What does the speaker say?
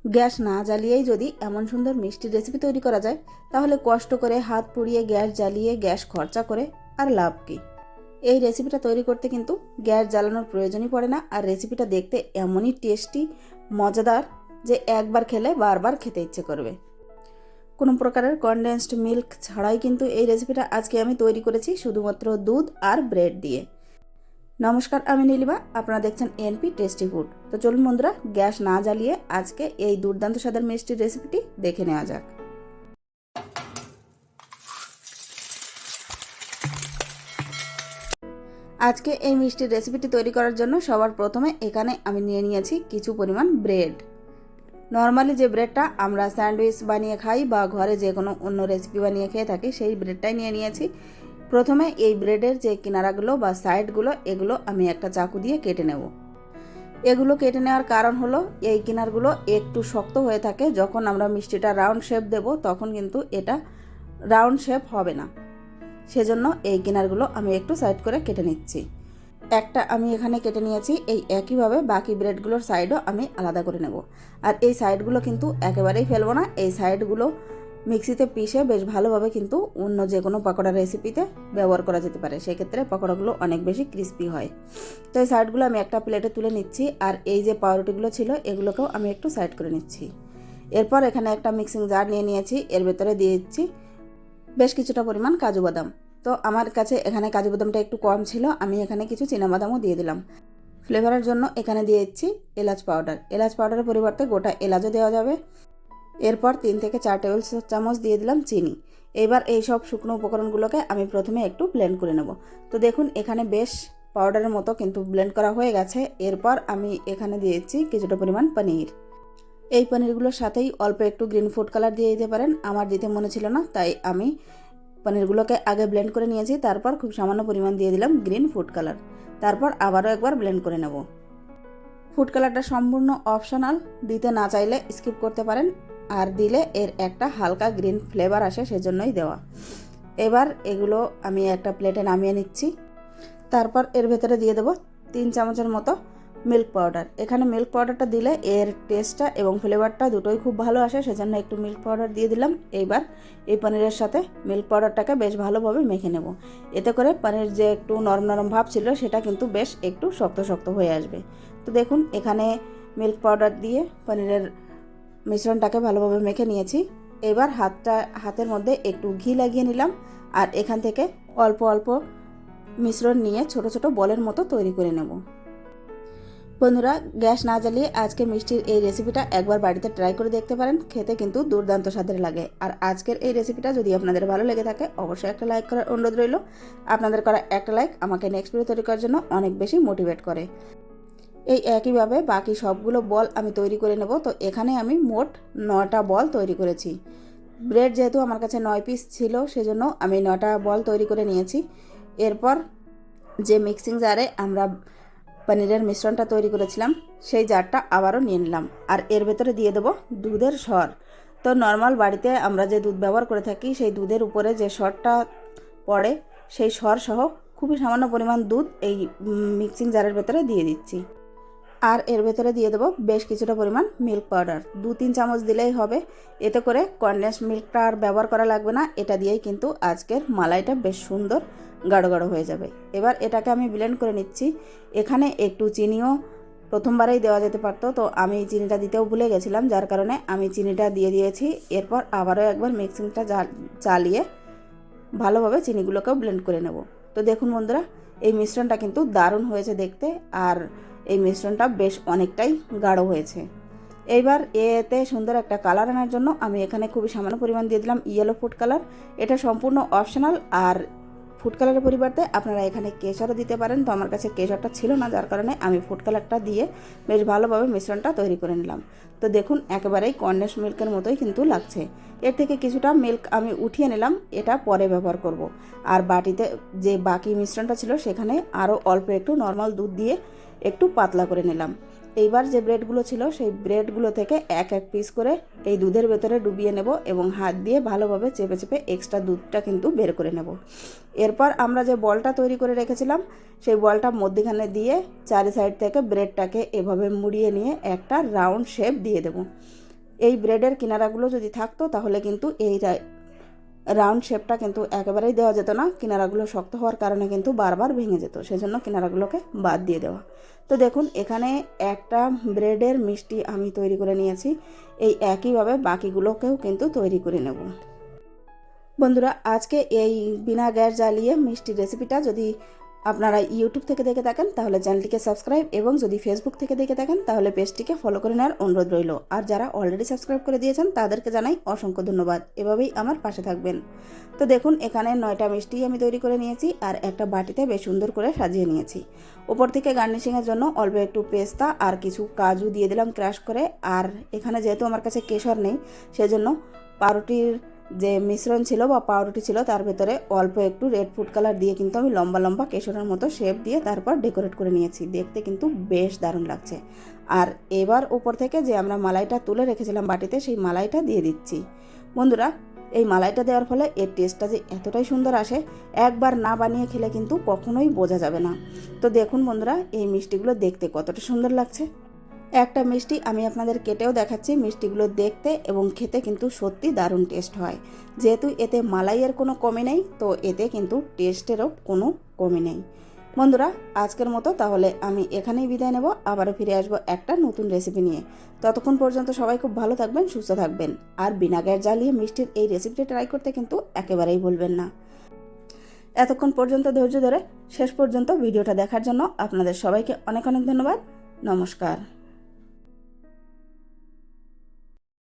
Gas না জ্বালিয়েই যদি এমন সুন্দর মিষ্টি রেসিপি তৈরি করা যায়, তাহলে কষ্ট করে হাত পুড়িয়ে গ্যাস জ্বালিয়ে গ্যাস খরচা করে আর লাভ কি। এই রেসিপিটা তৈরি করতে কিন্তু গ্যাস জ্বালানোর প্রয়োজনই পড়ে না, আর রেসিপিটা দেখতে এমনই টেস্টি মজাদার যে একবার খেলে বারবার খেতে ইচ্ছে করবে। কোনো প্রকারের কনডেন্সড মিল্ক ছাড়াই কিন্তু এই রেসিপিটা আজকে আমি তৈরি করেছি, শুধুমাত্র দুধ আর ব্রেড দিয়ে। নমস্কার, আমি নীলিমা, আপনারা দেখছেন এনপি টেস্টি ফুড। তো চলুন বন্ধুরা, গ্যাস না জ্বালিয়ে আজকে এই দুর্দান্ত স্বাদের মিষ্টির রেসিপিটি দেখে নেওয়া যাক। আজকে এই মিষ্টির রেসিপিটি তৈরি করার জন্য সবার প্রথমে এখানে আমি নিয়ে নিয়েছি কিছু পরিমাণ ব্রেড। নর্মালি যে ব্রেডটা আমরা স্যান্ডউইচ বানিয়ে খাই বা ঘরে যে কোনো অন্য রেসিপি বানিয়ে খেয়ে থাকি, সেই ব্রেডটাই নিয়ে নিয়েছি। প্রথমে এই ব্রেডের যে কিনারাগুলো বা সাইডগুলো, এগুলো আমি একটা চাকু দিয়ে কেটে নেব। এগুলো কেটে নেওয়ার কারণ হলো, এই কিনারগুলো একটু শক্ত হয়ে থাকে, যখন আমরা মিষ্টিটা রাউন্ড শেপ দেব তখন কিন্তু এটা রাউন্ড শেপ হবে না। সেজন্য এই কিনারগুলো আমি একটু সাইড করে কেটে নিচ্ছি। একটা আমি এখানে কেটে নিয়েছি। এই একইভাবে বাকি ব্রেডগুলোর সাইডও আমি আলাদা করে নেব। আর এই সাইডগুলো কিন্তু একেবারেই ফেলবো না, এই সাইডগুলো মিক্সিতে পিষে বেশ ভালোভাবে কিন্তু অন্য যে কোনো পকোড়া রেসিপিতে ব্যবহার করা যেতে পারে, সেক্ষেত্রে পকোড়াগুলো অনেক বেশি ক্রিস্পি হয়। তো এই সাইডগুলো আমি একটা প্লেটে তুলে নিচ্ছি, আর এই যে পাউরুটিগুলো ছিল এগুলোকেও আমি একটু সাইড করে নিচ্ছি। এরপর এখানে একটা মিক্সিং জার নিয়ে নিয়েছি, এর ভেতরে দিয়ে দিচ্ছি বেশ কিছুটা পরিমাণ কাজু বাদাম। তো আমার কাছে এখানে কাজু বাদামটা একটু কম ছিল, আমি এখানে কিছু চীনাবাদামও দিয়ে দিলাম। ফ্লেভারের জন্য এখানে দিয়ে দিচ্ছি এলাচ পাউডার। এলাচ পাউডারের পরিবর্তে গোটা এলাচও দেওয়া যাবে। এরপর 3 থেকে 4 টেবিল চামচ দিয়ে দিলাম চিনি। এবার এই সব শুকনো উপকরণগুলোকে আমি প্রথমে একটু ব্লেন্ড করে নেব। তো দেখুন এখানে বেশ পাউডারের মতো কিন্তু ব্লেন্ড করা হয়ে গেছে। এরপর আমি এখানে দিয়ে দিচ্ছি কিছুটা পরিমাণ পনির। এই পনিরগুলোর সাথেই অল্প একটু গ্রিন ফুড কালার দিয়ে দিতে পারেন, আমার দিতে মনে ছিল না তাই আমি পনিরগুলোকে আগে ব্লেন্ড করে নিয়েছি। তারপর খুব সামান্য পরিমাণ দিয়ে দিলাম গ্রিন ফুড কালার। তারপর আবারও একবার ব্লেন্ড করে নেব। ফুড কালারটা সম্পূর্ণ অপশনাল, দিতে না চাইলে স্কিপ করতে পারেন, আর দিলে এর একটা হালকা গ্রিন ফ্লেভার আসে, সেজন্যই দেওয়া। এবার এগুলো আমি একটা প্লেটে নামিয়ে নিচ্ছি। তারপর এর ভেতরে দিয়ে দেবো 3 চামচের মতো মিল্ক পাউডার। এখানে মিল্ক পাউডারটা দিলে এর টেস্টটা এবং ফ্লেভারটা দুটোই খুব ভালো আসে, সেজন্য একটু মিল্ক পাউডার দিয়ে দিলাম। এইবার এই পনিরের সাথে মিল্ক পাউডারটাকে বেশ ভালোভাবে মেখে নেব। এতে করে পনির যে একটু নরম নরম ভাব ছিল সেটা কিন্তু বেশ একটু শক্ত শক্ত হয়ে আসবে। তো দেখুন এখানে মিল্ক পাউডার দিয়ে পনিরের মিশ্রণটাকে ভালোভাবে মেখে নিয়েছি। এবার হাতের মধ্যে একটু ঘি লাগিয়ে নিলাম, আর এখান থেকে অল্প অল্প মিশ্রণ নিয়ে ছোট ছোট বলের মতো তৈরি করে নেব। বন্ধুরা, গ্যাস না জ্বালিয়ে আজকে মিষ্টির এই রেসিপিটা একবার বাড়িতে ট্রাই করে দেখতে পারেন, খেতে কিন্তু দুর্দান্ত স্বাদের লাগে। আর আজকের এই রেসিপিটা যদি আপনাদের ভালো লেগে থাকে, অবশ্যই একটা লাইক করার অনুরোধ রইল। আপনাদের করা একটা লাইক আমাকে নেক্সট ভিডিও তৈরি করার জন্য অনেক বেশি মোটিভেট করে। এই একইভাবে বাকি সবগুলো বল আমি তৈরি করে নেব। তো এখানে আমি মোট 9টা বল তৈরি করেছি। ব্রেড যেহেতু আমার কাছে 9 পিস ছিল, সেজন্য আমি 9টা বল তৈরি করে নিয়েছি। এরপর যে মিক্সিং জারে আমরা পনিরের মিশ্রণটা তৈরি করেছিলাম, সেই জারটা আবারও নিয়ে নিলাম, আর এর ভেতরে দিয়ে দেবো দুধের সর। তো নর্মাল বাড়িতে আমরা যে দুধ ব্যবহার করে থাকি, সেই দুধের উপরে যে সরটা পড়ে, সেই সর সহ খুবই সামান্য পরিমাণ দুধ এই মিক্সিং জারের ভেতরে দিয়ে দিচ্ছি। আর এর ভেতরে দিয়ে দেবো বেশ কিছুটা পরিমাণ মিল্ক পাউডার, 2-3 চামচ দিলেই হবে। এতে করে কনডেন্স মিল্কটা আর ব্যবহার করা লাগবে না, এটা দিয়েই কিন্তু আজকের মালাইটা বেশ সুন্দর গাঢ় গাঢ় হয়ে যাবে। এবার এটাকে আমি ব্লেন্ড করে নিচ্ছি। এখানে একটু চিনিও প্রথমবারেই দেওয়া যেতে পারতো, তো আমি চিনিটা দিতেও ভুলে গেছিলাম, যার কারণে আমি চিনিটা দিয়ে দিয়েছি। এরপর আবারও একবার মিক্সিংটা চালিয়ে ভালোভাবে চিনিগুলোকেও ব্লেন্ড করে নেব। তো দেখুন বন্ধুরা, এই মিশ্রণটা কিন্তু দারুণ হয়েছে দেখতে, আর এই মিশ্রণটা বেশ অনেকটাই গাঢ় হয়েছে। এইবার এতে সুন্দর একটা কালার আনার জন্য আমি এখানে খুবই সামান্য পরিমাণ দিয়ে দিলাম ইয়েলো ফুড কালার। এটা সম্পূর্ণ অপশনাল, আর ফুড কালারের পরিবর্তে আপনারা এখানে কেশরও দিতে পারেন। তো আমার কাছে কেশরটা ছিল না, যার কারণে আমি ফুড কালারটা দিয়ে বেশ ভালোভাবে মিশ্রণটা তৈরি করে নিলাম। তো দেখুন একেবারেই কনডেন্স মিল্কের মতোই কিন্তু লাগছে। এর থেকে কিছুটা মিল্ক আমি উঠিয়ে নিলাম, এটা পরে ব্যবহার করব। আর বাটিতে যে বাকি মিশ্রণটা ছিল সেখানে আরও অল্প একটু নর্মাল দুধ দিয়ে একটু পাতলা করে নিলাম। এইবার যে ব্রেডগুলো ছিল সেই ব্রেডগুলো থেকে এক এক পিস করে এই দুধের ভেতরে ডুবিয়ে নেব, এবং হাত দিয়ে ভালোভাবে চেপে চেপে এক্সট্রা দুধটা কিন্তু বের করে নেব। এরপর আমরা যে বলটা তৈরি করে রেখেছিলাম, সেই বলটা মধ্যখানে দিয়ে চারি সাইড থেকে ব্রেডটাকে এভাবে মুড়িয়ে নিয়ে একটা রাউন্ড শেপ দিয়ে দেব। এই ব্রেডের কিনারাগুলো যদি থাকতো তাহলে কিন্তু এই রাউন্ড শেপটা কিন্তু একেবারেই দেওয়া যেত না, কিনারাগুলো শক্ত হওয়ার কারণে কিন্তু বারবার ভেঙে যেত, সেজন্য কিনারাগুলোকে বাদ দিয়ে দেওয়া। তো দেখুন এখানে একটা ব্রেডের মিষ্টি আমি তৈরি করে নিয়েছি, এই একইভাবে বাকিগুলোকেও কিন্তু তৈরি করে নেব। বন্ধুরা আজকে এই বিনা গ্যাস জ্বালিয়ে মিষ্টির রেসিপিটা যদি আপনারা ইউটিউব থেকে দেখে থাকেন তাহলে চ্যানেলটিকে সাবস্ক্রাইব, এবং যদি ফেসবুক থেকে দেখে থাকেন তাহলে পেজটিকে ফলো করে নেওয়ার অনুরোধ রইল। আর যারা অলরেডি সাবস্ক্রাইব করে দিয়েছেন তাদেরকে জানাই অসংখ্য ধন্যবাদ, এভাবেই আমার পাশে থাকবেন। তো দেখুন এখানে 9টা মিষ্টি আমি তৈরি করে নিয়েছি আর একটা বাটিতে বেশ সুন্দর করে সাজিয়ে নিয়েছি। উপর থেকে গার্নিশিংয়ের জন্য অল্প একটু পেস্তা আর কিছু কাজু দিয়ে দিলাম ক্রাশ করে। আর এখানে যেহেতু আমার কাছে কেশর নেই সেজন্য পাউরুটির যে মিশ্রণ ছিল বা পাউরুটি ছিল তার ভেতরে অল্প একটু রেড ফুড কালার দিয়ে কিন্তু আমি লম্বা লম্বা কেশরের মতো শেপ দিয়ে তারপর ডেকোরেট করে নিয়েছি, দেখতে কিন্তু বেশ দারুণ লাগছে। আর এবার উপর থেকে যে আমরা মালাইটা তুলে রেখেছিলাম বাটিতে সেই মালাইটা দিয়ে দিচ্ছি। বন্ধুরা এই মালাইটা দেওয়ার ফলে এর টেস্টটা যে এতটাই সুন্দর আসে, একবার না বানিয়ে খেলে কিন্তু কখনোই বোঝা যাবে না। তো দেখুন বন্ধুরা এই মিষ্টিগুলো দেখতে কতটা সুন্দর লাগছে। একটা মিষ্টি আমি আপনাদের কেটেও দেখাচ্ছি, মিষ্টিগুলো দেখতে এবং খেতে কিন্তু সত্যি দারুণ টেস্ট হয়। যেহেতু এতে মালাইয়ের কোনো কমি নেই তো এতে কিন্তু টেস্টেরও কোনো কমি নেই। বন্ধুরা আজকের মতো তাহলে আমি এখানেই বিদায় নেব, আবারও ফিরে আসবো একটা নতুন রেসিপি নিয়ে। ততক্ষণ পর্যন্ত সবাই খুব ভালো থাকবেন, সুস্থ থাকবেন, আর বিনা গ্যাস জ্বালিয়ে মিষ্টির এই রেসিপিটা ট্রাই করতে কিন্তু একেবারেই ভুলবেন না। এতক্ষণ পর্যন্ত ধৈর্য ধরে শেষ পর্যন্ত ভিডিওটা দেখার জন্য আপনাদের সবাইকে অনেক অনেক ধন্যবাদ। নমস্কার।